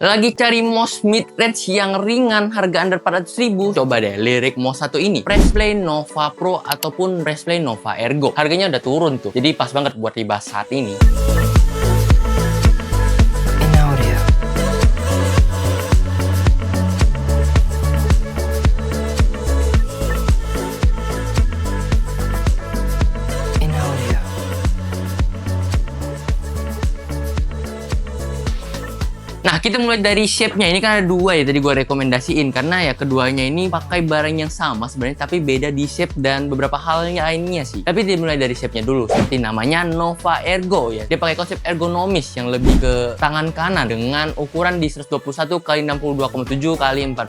Lagi cari mouse mid-range yang ringan harga under 400.000? Coba deh lirik mouse satu ini, Pressplay Nova Pro ataupun Pressplay Nova Ergo. Harganya udah turun tuh, jadi pas banget buat dibahas saat ini. Nah, kita mulai dari shape-nya. Ini kan ada dua ya, tadi gue rekomendasiin. Karena ya keduanya ini pakai barang yang sama sebenarnya, tapi beda di shape dan beberapa hal lainnya sih. Tapi dimulai dari shape-nya dulu. Seperti namanya Nova Ergo ya. Dia pakai konsep ergonomis yang lebih ke tangan kanan dengan ukuran di 121 x 62,7 x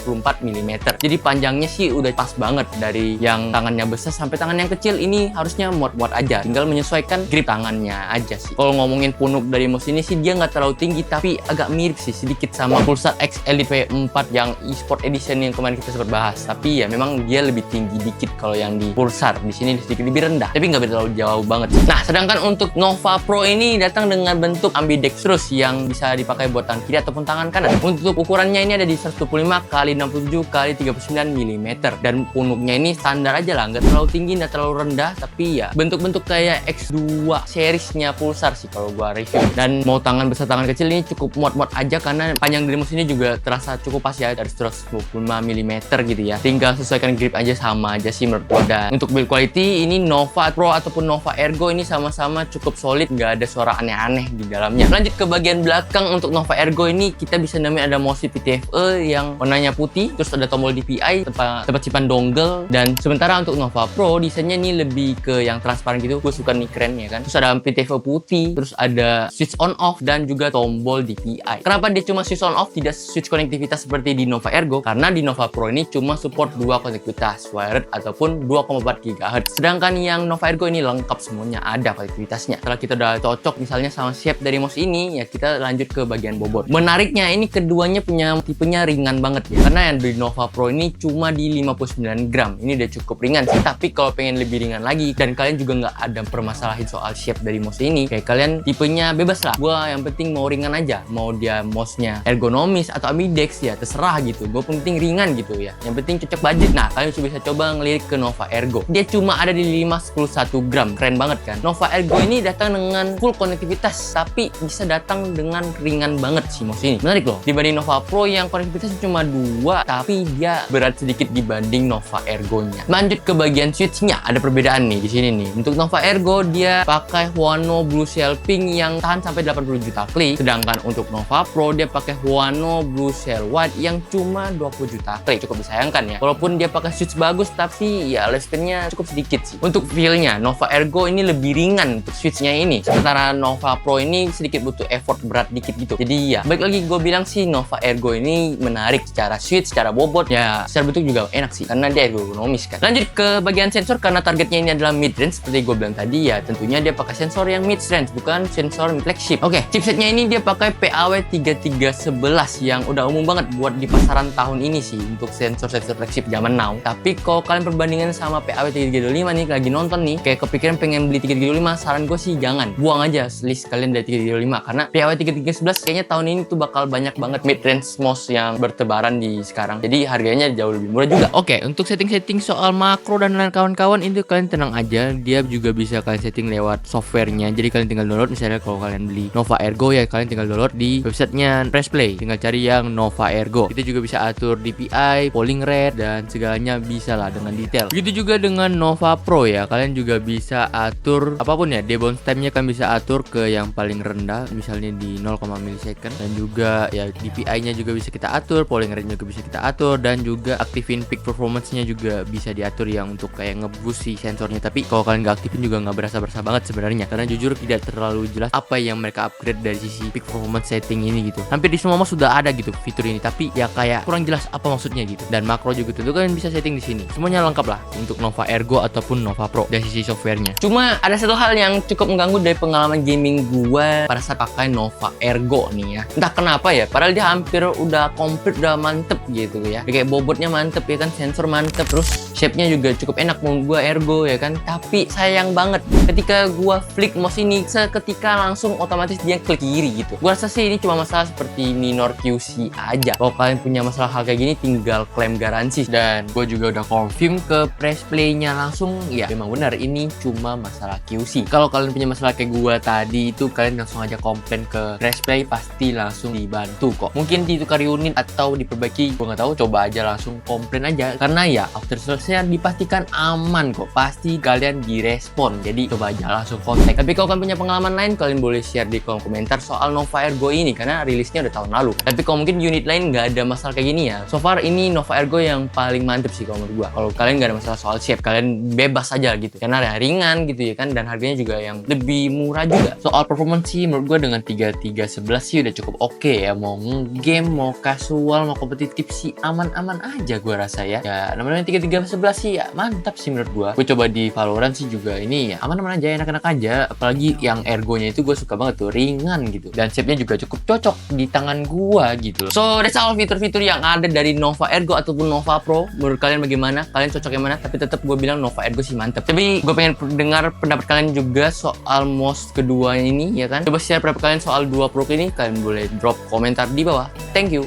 44 mm. Jadi panjangnya sih udah pas banget, dari yang tangannya besar sampai tangan yang kecil. Ini harusnya muat-muat aja, tinggal menyesuaikan grip tangannya aja sih. Kalau ngomongin punuk dari mouse ini sih, dia nggak terlalu tinggi, tapi agak mirip sih sedikit sama Pulsar X Elite V4 yang eSport Edition yang kemarin kita sempat bahas. Tapi ya memang dia lebih tinggi dikit kalau yang di Pulsar. Di sini sedikit lebih rendah, tapi nggak terlalu jauh banget. Nah, sedangkan untuk Nova Pro ini datang dengan bentuk ambidextrous yang bisa dipakai buat tangan kiri ataupun tangan kanan. Untuk ukurannya ini ada di 125 x 67 x 39 mm, dan punuknya ini standar aja lah, nggak terlalu tinggi, nggak terlalu rendah. Tapi ya bentuk-bentuk kayak X2 seriesnya Pulsar sih kalau gua review. Dan mau tangan besar tangan kecil ini cukup muat-muat aja, karena panjang dari mouse ini juga terasa cukup pas ya, dari 125 mm gitu ya. Tinggal sesuaikan grip aja, sama aja sih menurut gua. Dan untuk build quality ini Nova Pro ataupun Nova Ergo ini sama-sama cukup solid, nggak ada suara aneh-aneh di dalamnya. Lanjut ke bagian belakang, untuk Nova Ergo ini kita bisa namanya ada mouse PTFE yang warnanya putih, terus ada tombol DPI, tempat simpan dongle. Dan sementara untuk Nova Pro desainnya ini lebih ke yang transparan gitu, gue suka nih, keren ya kan. Terus ada PTFE putih, terus ada switch on off dan juga tombol DPI. Kenapa dia cuma switch on off, tidak switch konektivitas seperti di Nova Ergo? Karena di Nova Pro ini cuma support 2 konektivitas, wired ataupun 2,4 GHz. Sedangkan yang Nova Ergo ini lengkap semuanya, ada konektivitasnya. Setelah kita udah cocok misalnya sama shape dari mouse ini, ya kita lanjut ke bagian bobot. Menariknya ini keduanya punya tipenya ringan banget ya. Karena yang di Nova Pro ini cuma di 59 gram. Ini udah cukup ringan sih. Tapi kalau pengen lebih ringan lagi dan kalian juga nggak ada permasalahan soal shape dari mouse ini, kayak kalian tipenya bebas lah. Gua yang penting mau ringan aja, mau dia mouse-nya ergonomis atau ambidex ya terserah gitu. Gue penting ringan gitu ya, yang penting cocok budget. Nah, kalian bisa coba ngelirik ke Nova Ergo. Dia cuma ada di 511 gram, keren banget kan. Nova Ergo ini datang dengan full konektivitas, tapi bisa datang dengan ringan banget sih mouse ini. Menarik loh, dibanding Nova Pro yang konektivitasnya cuma 2, tapi dia berat sedikit dibanding Nova Ergo-nya. Lanjut ke bagian switch-nya, ada perbedaan nih di sini nih. Untuk Nova Ergo dia pakai Huano Blue Shell Pink yang tahan sampai 80 juta klik, sedangkan untuk Nova Pro dia pakai Huano Blue Shell White yang cuma 20 juta klik. Cukup disayangkan ya, walaupun dia pakai switch bagus, tapi ya lifespan-nya cukup sedikit sih. Untuk feel-nya Nova Ergo ini lebih ringan untuk switch-nya ini, sementara Nova Pro ini sedikit butuh effort berat dikit gitu. Jadi ya baik lagi gue bilang sih, Nova Ergo ini menarik secara switch, secara bobot ya, secara bentuk juga enak sih karena dia ergonomis kan. Lanjut ke bagian sensor, karena targetnya ini adalah mid range seperti gue bilang tadi ya, tentunya dia pakai sensor yang mid range, bukan sensor flagship. Oke, chipsetnya ini dia pakai PAW3311 yang udah umum banget buat di pasaran tahun ini sih untuk sensor-sensor flagship zaman now. Tapi kalau kalian perbandingan sama PAW3325 nih, lagi nonton nih kayak kepikiran pengen beli 3325, saran gue sih jangan, buang aja list kalian dari 3325, karena PAW3311 kayaknya tahun ini tuh bakal banyak banget mid range mouse yang bertebaran di sekarang, jadi harganya jauh lebih murah juga. Oke, untuk setting-setting soal makro dan lain kawan-kawan itu kalian tenang aja, dia juga bisa kalian setting lewat softwarenya. Jadi kalian tinggal download, misalnya kalau kalian beli Nova Ergo ya, kalian tinggal download di websitenya Pressplay, tinggal cari yang Nova Ergo. Kita juga bisa atur DPI, polling rate, dan segalanya bisa lah dengan detail. Begitu juga dengan Nova Pro ya, kalian juga bisa atur apapun ya, debounce time-nya kan bisa atur ke yang paling rendah, misalnya di 0, millisecond, dan juga ya DPI-nya juga bisa kita atur, polling rate-nya juga bisa kita atur, dan juga aktifin peak performance-nya juga bisa diatur yang untuk kayak nge-boost si sensornya. Tapi kalau kalian nggak aktifin juga nggak berasa banget sebenarnya, karena jujur tidak terlalu jelas apa yang mereka upgrade dari sisi peak performance setting ini gitu. Hampir di semua mouse sudah ada gitu fitur ini, tapi ya kayak kurang jelas apa maksudnya gitu. Dan makro juga tentu kalian bisa setting di sini. Semuanya lengkap lah untuk Nova Ergo ataupun Nova Pro dari sisi softwarenya. Cuma ada satu hal yang cukup mengganggu dari pengalaman gaming gue pada saat pakai Nova Ergo nih ya. Entah kenapa ya, padahal dia hampir udah komplit, udah mantep gitu ya. Kayak bobotnya mantep ya kan, sensor mantep, terus shape-nya juga cukup enak menurut gue Ergo ya kan. Tapi sayang banget ketika gue flick mouse ini, seketika langsung otomatis dia klik kiri gitu. Gue rasa sih ini cuma masalah seperti minor QC aja. Kalau kalian punya masalah hal kayak gini, tinggal klaim garansi. Dan gue juga udah confirm ke press play-nya langsung, ya memang benar ini cuma masalah QC. Kalau kalian punya masalah kayak gue tadi itu, kalian langsung aja komplain ke press play, pasti langsung dibantu kok. Mungkin ditukar unit atau diperbaiki, gue nggak tahu. Coba aja langsung komplain aja, karena ya after selesai dipastikan aman kok, pasti kalian direspon. Jadi coba aja langsung kontak. Tapi kalau kalian punya pengalaman lain, kalian boleh share di kolom komentar soal Nova Ergo ini, karena rilisnya udah tahun lalu. Tapi kalau mungkin unit lain nggak ada masalah kayak gini ya, so far ini Nova Ergo yang paling mantep sih kalau menurut gua. Kalau kalian nggak ada masalah soal shape, kalian bebas aja gitu, karena ya ringan gitu ya kan, dan harganya juga yang lebih murah juga. Soal performance sih menurut gua dengan 3311 sih udah cukup oke ya. Mau game, mau casual, mau kompetitif sih aman-aman aja gua rasa ya. Ya namanya 3311 sih ya mantap sih menurut gua. Gue coba di Valorant sih juga ini ya aman-aman aja, enak-enak aja. Apalagi yang ergonya itu gue suka banget tuh, ringan gitu, dan shape-nya juga cukup cocok di tangan gua gitu loh. So that's all fitur-fitur yang ada dari Nova Ergo ataupun Nova Pro. Menurut kalian bagaimana? Kalian cocok yang mana? Tapi tetap gue bilang Nova Ergo sih mantep. Tapi gue pengen dengar pendapat kalian juga soal mouse kedua ini ya kan. Coba share pendapat kalian soal dua Pro ini, kalian boleh drop komentar di bawah. Thank you.